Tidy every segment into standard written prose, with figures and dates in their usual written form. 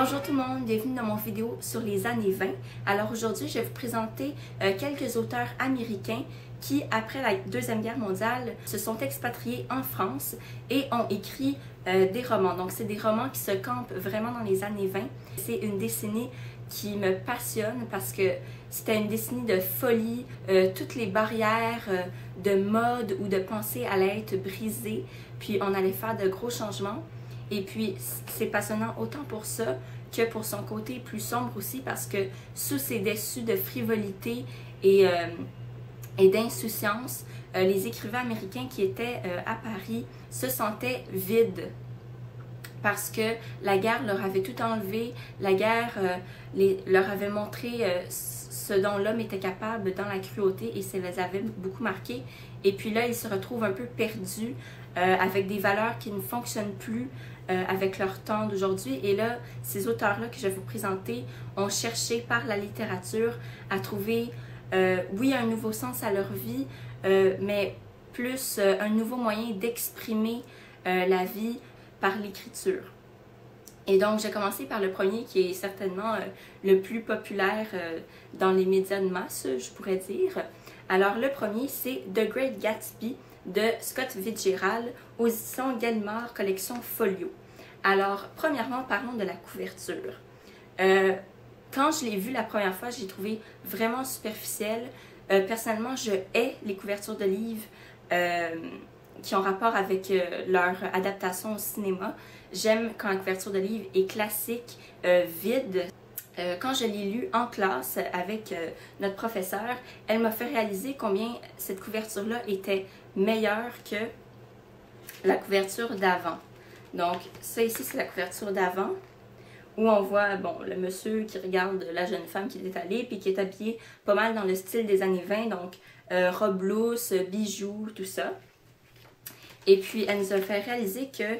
Bonjour tout le monde, bienvenue dans mon vidéo sur les années 20. Alors aujourd'hui, je vais vous présenter quelques auteurs américains qui, après la Deuxième Guerre mondiale, se sont expatriés en France et ont écrit des romans. Donc c'est des romans qui se campent vraiment dans les années 20. C'est une décennie qui me passionne parce que c'était une décennie de folie, toutes les barrières de mode ou de pensée allaient être brisées, puis on allait faire de gros changements. Et puis, c'est passionnant autant pour ça que pour son côté plus sombre aussi parce que sous ces déçus de frivolité et d'insouciance, les écrivains américains qui étaient à Paris se sentaient vides parce que la guerre leur avait tout enlevé, la guerre leur avait montré ce dont l'homme était capable dans la cruauté et ça les avait beaucoup marqués. Et puis là, ils se retrouvent un peu perdus avec des valeurs qui ne fonctionnent plus avec leur temps d'aujourd'hui. Et là, ces auteurs-là que je vais vous présenter ont cherché par la littérature à trouver, oui, un nouveau sens à leur vie, mais plus un nouveau moyen d'exprimer la vie par l'écriture. Et donc, j'ai commencé par le premier qui est certainement le plus populaire dans les médias de masse, je pourrais dire. Alors, le premier, c'est The Great Gatsby de Scott Fitzgerald aux éditions Gallimard, collection Folio. Alors, premièrement, parlons de la couverture. Quand je l'ai vu la première fois, je l'ai trouvé vraiment superficielle. Personnellement, je hais les couvertures de livres qui ont rapport avec leur adaptation au cinéma. J'aime quand la couverture de livre est classique, vide. Quand je l'ai lu en classe avec notre professeur, elle m'a fait réaliser combien cette couverture-là était meilleure que la couverture d'avant. Donc, ça ici, c'est la couverture d'avant, où on voit, bon, le monsieur qui regarde la jeune femme qui est étalée, puis qui est habillée pas mal dans le style des années 20, donc robe lousse, bijoux, tout ça. Et puis, elle nous a fait réaliser que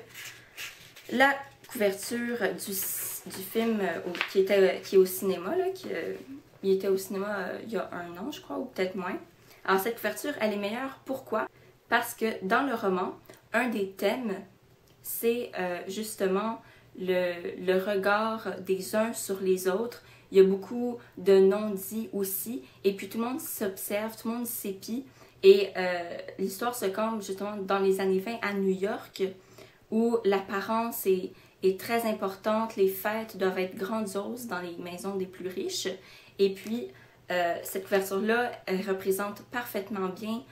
la couverture du film qui est au cinéma, là, il était au cinéma il y a un an, je crois, ou peut-être moins. Alors, cette couverture, elle est meilleure. Pourquoi? Parce que dans le roman, un des thèmes, c'est justement le regard des uns sur les autres. Il y a beaucoup de non-dits aussi. Et puis, tout le monde s'observe, tout le monde s'épie. Et l'histoire se campe justement dans les années 20 à New York, où l'apparence est très importante, les fêtes doivent être grandioses dans les maisons des plus riches. Et puis, cette couverture-là, elle représente parfaitement bien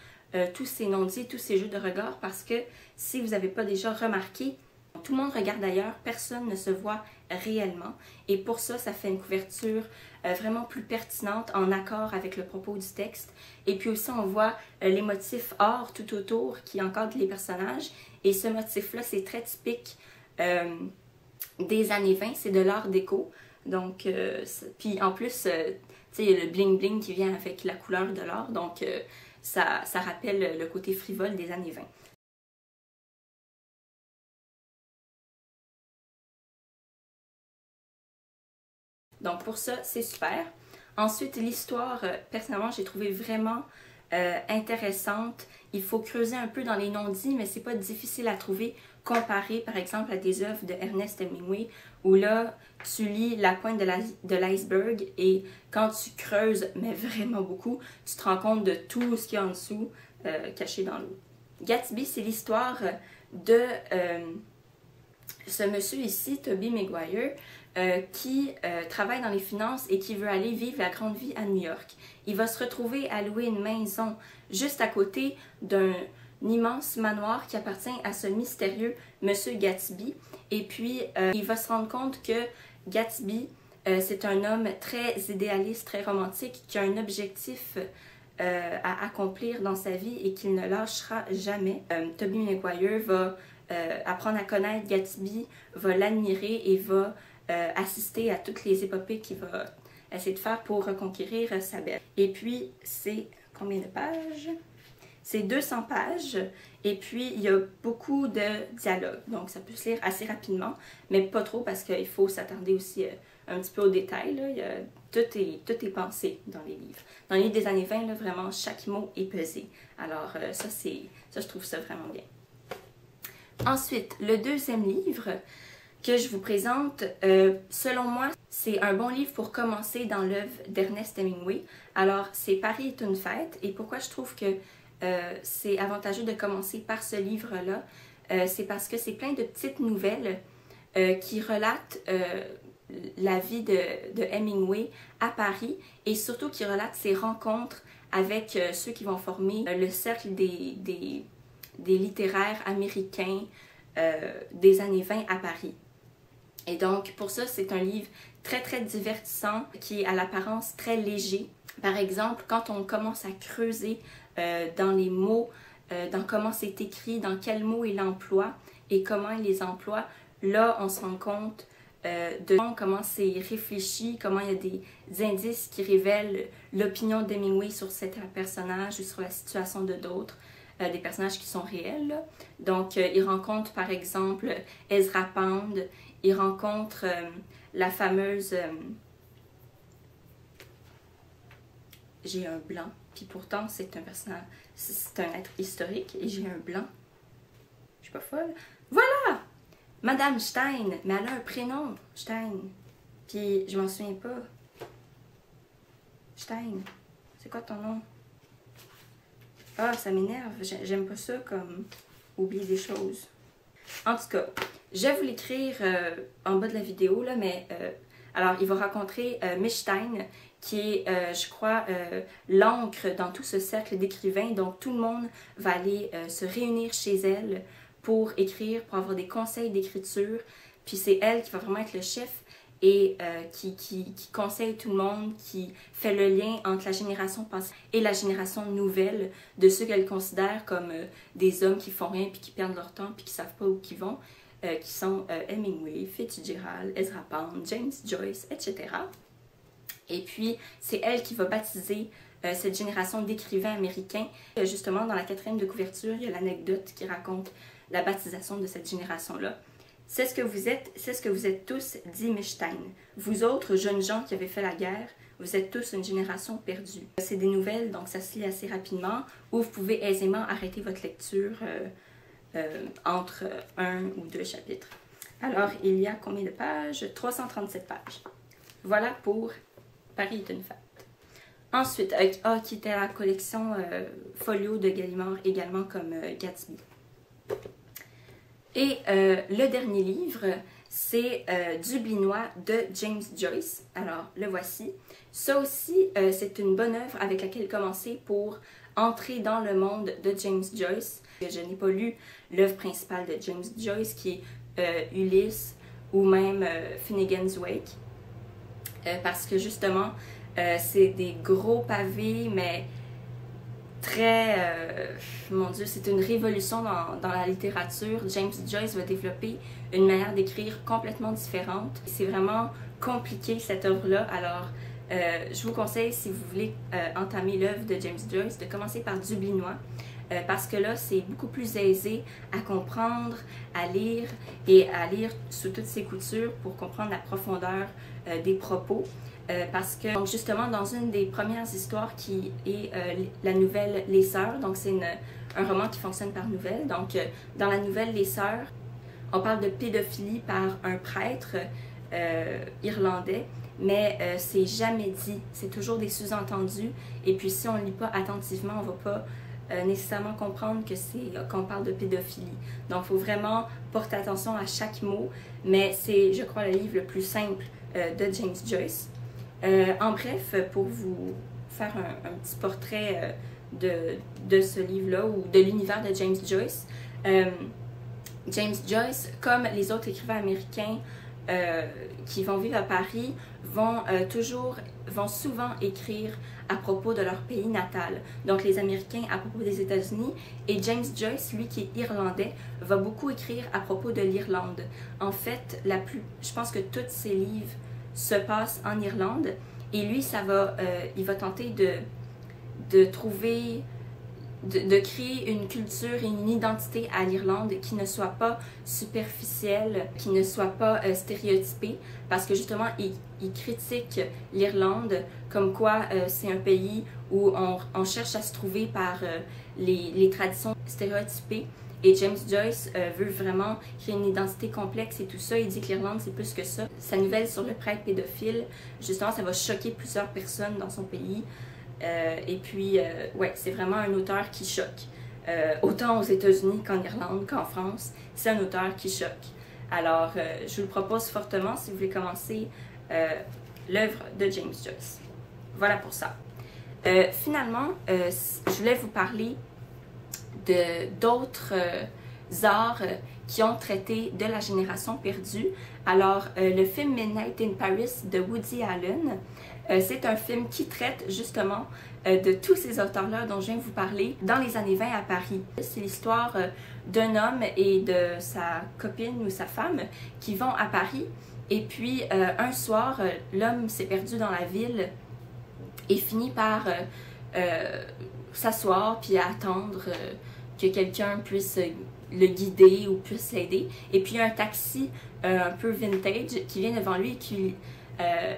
tous ces non-dits, tous ces jeux de regard, parce que si vous n'avez pas déjà remarqué, tout le monde regarde ailleurs, personne ne se voit réellement. Et pour ça, ça fait une couverture vraiment plus pertinente, en accord avec le propos du texte. Et puis aussi, on voit les motifs or tout autour qui encadrent les personnages. Et ce motif-là, c'est très typique des années 20, c'est de l'art déco. Donc, puis en plus, tu sais, il y a le bling-bling qui vient avec la couleur de l'or. Donc, ça rappelle le côté frivole des années 20. Donc pour ça, c'est super. Ensuite, l'histoire, personnellement, j'ai trouvé vraiment intéressante. Il faut creuser un peu dans les non-dits, mais c'est pas difficile à trouver comparé, par exemple, à des œuvres de Ernest Hemingway, où là, tu lis la pointe de l'iceberg et quand tu creuses, mais vraiment beaucoup, tu te rends compte de tout ce qu'il y a en dessous, caché dans l'eau. Gatsby, c'est l'histoire de ce monsieur ici, Tobey Maguire, qui travaille dans les finances et qui veut aller vivre la grande vie à New York. Il va se retrouver à louer une maison juste à côté d'un immense manoir qui appartient à ce mystérieux monsieur Gatsby. Et puis, il va se rendre compte que Gatsby, c'est un homme très idéaliste, très romantique, qui a un objectif à accomplir dans sa vie et qu'il ne lâchera jamais. Tobey Maguire va apprendre à connaître Gatsby, va l'admirer et va assister à toutes les épopées qu'il va essayer de faire pour reconquérir sa belle. Et puis, c'est combien de pages? C'est 200 pages et puis il y a beaucoup de dialogues. Donc, ça peut se lire assez rapidement, mais pas trop parce qu'il faut s'attarder aussi un petit peu aux détails. Là. Tout est pensé dans les livres. Dans les livres des années 20, là, vraiment, chaque mot est pesé. Alors, ça, je trouve ça vraiment bien. Ensuite, le deuxième livre que je vous présente, selon moi, c'est un bon livre pour commencer dans l'œuvre d'Ernest Hemingway. Alors, c'est Paris est une fête, et pourquoi je trouve que c'est avantageux de commencer par ce livre-là, c'est parce que c'est plein de petites nouvelles qui relatent la vie de Hemingway à Paris, et surtout qui relatent ses rencontres avec ceux qui vont former le cercle des littéraires américains des années 20 à Paris. Et donc, pour ça, c'est un livre très, très divertissant, qui est à l'apparence très léger. Par exemple, quand on commence à creuser dans les mots, dans comment c'est écrit, dans quels mots il emploie et comment il les emploie, là, on se rend compte de comment c'est réfléchi, comment il y a des indices qui révèlent l'opinion d'Hemingway sur certains personnages ou sur la situation de d'autres. Des personnages qui sont réels, là. Donc, il rencontre par exemple Ezra Pound, il rencontre la fameuse... j'ai un blanc, puis pourtant c'est un personnage, c'est un être historique, et j'ai un blanc. Je suis pas folle. Voilà! Madame Stein, mais elle a un prénom, Stein. Puis je m'en souviens pas. Stein, c'est quoi ton nom? Ah, ça m'énerve. J'aime pas ça comme oublier des choses. En tout cas, je vais vous l'écrire en bas de la vidéo, là, mais alors, il va rencontrer Miss Stein, qui est, je crois, l'encre dans tout ce cercle d'écrivains. Donc, tout le monde va aller se réunir chez elle pour écrire, pour avoir des conseils d'écriture. Puis c'est elle qui va vraiment être le chef et qui conseille tout le monde, qui fait le lien entre la génération passée et la génération nouvelle de ceux qu'elle considère comme des hommes qui font rien puis qui perdent leur temps puis qui savent pas où ils vont, qui sont Hemingway, Fitzgerald, Ezra Pound, James Joyce, etc. Et puis c'est elle qui va baptiser cette génération d'écrivains américains. Justement, dans la 4e de couverture, il y a l'anecdote qui raconte la baptisation de cette génération-là. C'est ce que vous êtes tous, dit Miss Stein. Vous autres, jeunes gens qui avez fait la guerre, vous êtes tous une génération perdue. C'est des nouvelles, donc ça se lit assez rapidement, ou vous pouvez aisément arrêter votre lecture entre 1 ou 2 chapitres. Alors, il y a combien de pages? 337 pages. Voilà pour Paris est une fête. Ensuite, qui était la collection Folio de Gallimard, également comme Gatsby. Et le dernier livre, c'est Dublinois de James Joyce. Alors, le voici. Ça aussi, c'est une bonne œuvre avec laquelle commencer pour entrer dans le monde de James Joyce. Je n'ai pas lu l'œuvre principale de James Joyce, qui est Ulysse ou même Finnegan's Wake. Parce que justement, c'est des gros pavés, mais très... mon Dieu, c'est une révolution dans la littérature. James Joyce va développer une manière d'écrire complètement différente. C'est vraiment compliqué, cette œuvre-là. Alors, je vous conseille, si vous voulez entamer l'œuvre de James Joyce, de commencer par Dublinois. Parce que là, c'est beaucoup plus aisé à comprendre, à lire et à lire sous toutes ses coutures pour comprendre la profondeur des propos. Parce que donc justement, dans une des premières histoires qui est la nouvelle Les Sœurs, donc c'est un roman qui fonctionne par nouvelle. Donc dans la nouvelle Les Sœurs, on parle de pédophilie par un prêtre irlandais, mais c'est jamais dit, c'est toujours des sous-entendus. Et puis si on ne lit pas attentivement, on ne va pas nécessairement comprendre qu'on parle de pédophilie. Donc il faut vraiment porter attention à chaque mot, mais c'est, je crois, le livre le plus simple de James Joyce. En bref, pour vous faire un petit portrait de ce livre-là ou de l'univers de James Joyce, James Joyce, comme les autres écrivains américains qui vont vivre à Paris, vont souvent écrire à propos de leur pays natal. Donc les Américains à propos des États-Unis, et James Joyce, lui qui est irlandais, va beaucoup écrire à propos de l'Irlande. En fait, je pense que tous ses livres se passe en Irlande, et lui, il va tenter de trouver, de créer une culture et une identité à l'Irlande qui ne soit pas superficielle, qui ne soit pas stéréotypée, parce que justement, il critique l'Irlande comme quoi c'est un pays où on cherche à se trouver par les traditions stéréotypées. Et James Joyce veut vraiment créer une identité complexe et tout ça. Il dit que l'Irlande, c'est plus que ça. Sa nouvelle sur le prêtre pédophile, justement, ça va choquer plusieurs personnes dans son pays. Et puis, ouais, c'est vraiment un auteur qui choque. Autant aux États-Unis qu'en Irlande, qu'en France, c'est un auteur qui choque. Alors, je vous le propose fortement si vous voulez commencer l'œuvre de James Joyce. Voilà pour ça. Finalement, je voulais vous parler d'autres arts qui ont traité de la génération perdue. Alors, le film Midnight in Paris de Woody Allen, c'est un film qui traite justement de tous ces auteurs-là dont je viens de vous parler dans les années 20 à Paris. C'est l'histoire d'un homme et de sa copine ou sa femme qui vont à Paris. Et puis, un soir, l'homme s'est perdu dans la ville et finit par s'asseoir puis attendre que quelqu'un puisse le guider ou puisse l'aider. Et puis, il y a un taxi un peu vintage qui vient devant lui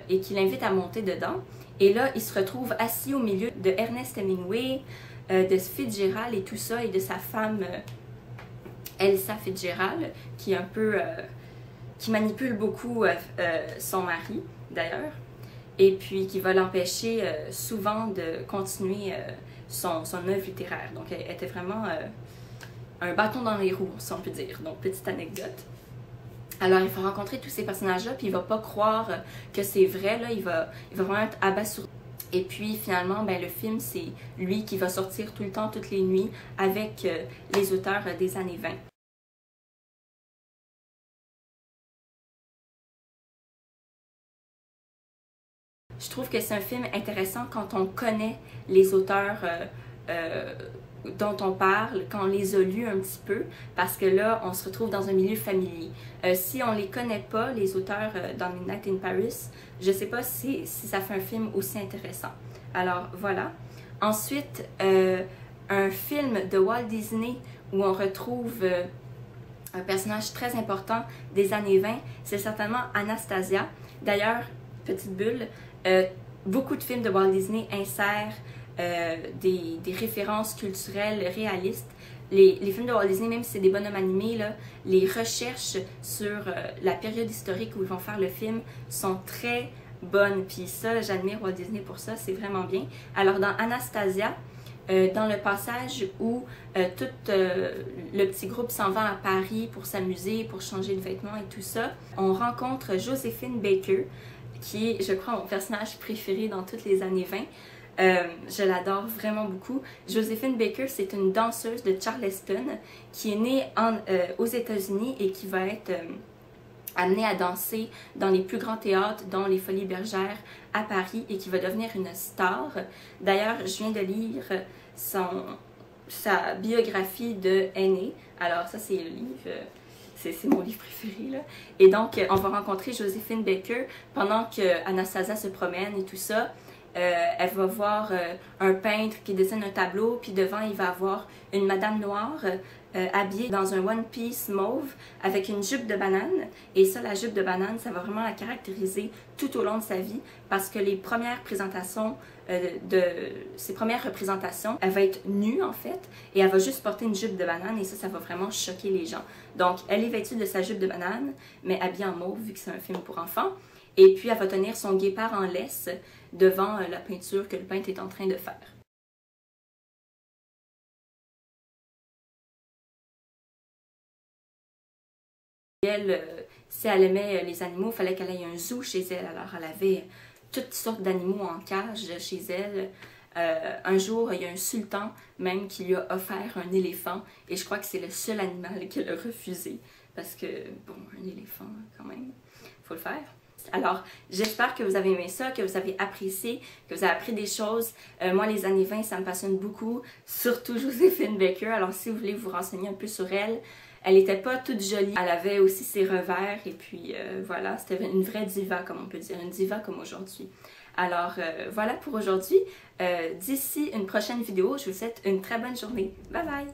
et qui l'invite à monter dedans. Et là, il se retrouve assis au milieu de Ernest Hemingway, de Fitzgerald et tout ça, et de sa femme Elsa Fitzgerald, qui est un peu... qui manipule beaucoup son mari, d'ailleurs, et puis qui va l'empêcher souvent de continuer son œuvre littéraire. Donc, elle était vraiment un bâton dans les roues, si on peut dire. Donc, petite anecdote. Alors, il faut rencontrer tous ces personnages-là, puis il va pas croire que c'est vrai, là, il va vraiment être abasourdi. Et puis, finalement, ben, le film, c'est lui qui va sortir tout le temps, toutes les nuits, avec les auteurs des années 20. Je trouve que c'est un film intéressant quand on connaît les auteurs dont on parle, quand on les a lus un petit peu, parce que là, on se retrouve dans un milieu familier. Si on les connaît pas, les auteurs dans Midnight in Paris, je sais pas si ça fait un film aussi intéressant. Alors, voilà. Ensuite, un film de Walt Disney où on retrouve un personnage très important des années 20, c'est certainement Anastasia. D'ailleurs, petite bulle, beaucoup de films de Walt Disney insèrent des références culturelles réalistes. Les films de Walt Disney, même si c'est des bonhommes animés, là, les recherches sur la période historique où ils vont faire le film sont très bonnes. Puis ça, j'admire Walt Disney pour ça, c'est vraiment bien. Alors dans Anastasia, dans le passage où tout le petit groupe s'en va à Paris pour s'amuser, pour changer de vêtements et tout ça, on rencontre Joséphine Baker, qui est, je crois, mon personnage préféré dans toutes les années 20. Je l'adore vraiment beaucoup. Joséphine Baker, c'est une danseuse de Charleston qui est née aux États-Unis et qui va être amenée à danser dans les plus grands théâtres, dont les Folies Bergères à Paris, et qui va devenir une star. D'ailleurs, je viens de lire sa biographie de Aînée. Alors ça, c'est le livre... c'est mon livre préféré, là. Et donc, on va rencontrer Joséphine Baker pendant que Anastasia se promène et tout ça. Elle va voir un peintre qui dessine un tableau, puis devant, il va avoir une madame noire habillée dans un one piece mauve avec une jupe de banane. Et ça, la jupe de banane, ça va vraiment la caractériser tout au long de sa vie, parce que les premières présentations ses premières représentations, elle va être nue en fait, et elle va juste porter une jupe de banane, et ça va vraiment choquer les gens. Donc, elle est vêtue de sa jupe de banane, mais habillée en mauve, vu que c'est un film pour enfants. Et puis, elle va tenir son guépard en laisse devant la peinture que le peintre est en train de faire. Elle, si elle aimait les animaux, il fallait qu'elle ait un zoo chez elle. Alors, elle avait toutes sortes d'animaux en cage chez elle. Un jour, il y a un sultan même qui lui a offert un éléphant, et je crois que c'est le seul animal qu'elle a refusé, parce que, bon, un éléphant, quand même, il faut le faire. Alors, j'espère que vous avez aimé ça, que vous avez apprécié, que vous avez appris des choses. Moi, les années 20, ça me passionne beaucoup, surtout Joséphine Baker. Alors, si vous voulez vous renseigner un peu sur elle, elle n'était pas toute jolie. Elle avait aussi ses revers, et puis voilà, c'était une vraie diva, comme on peut dire, une diva comme aujourd'hui. Alors, voilà pour aujourd'hui. D'ici une prochaine vidéo, je vous souhaite une très bonne journée. Bye bye!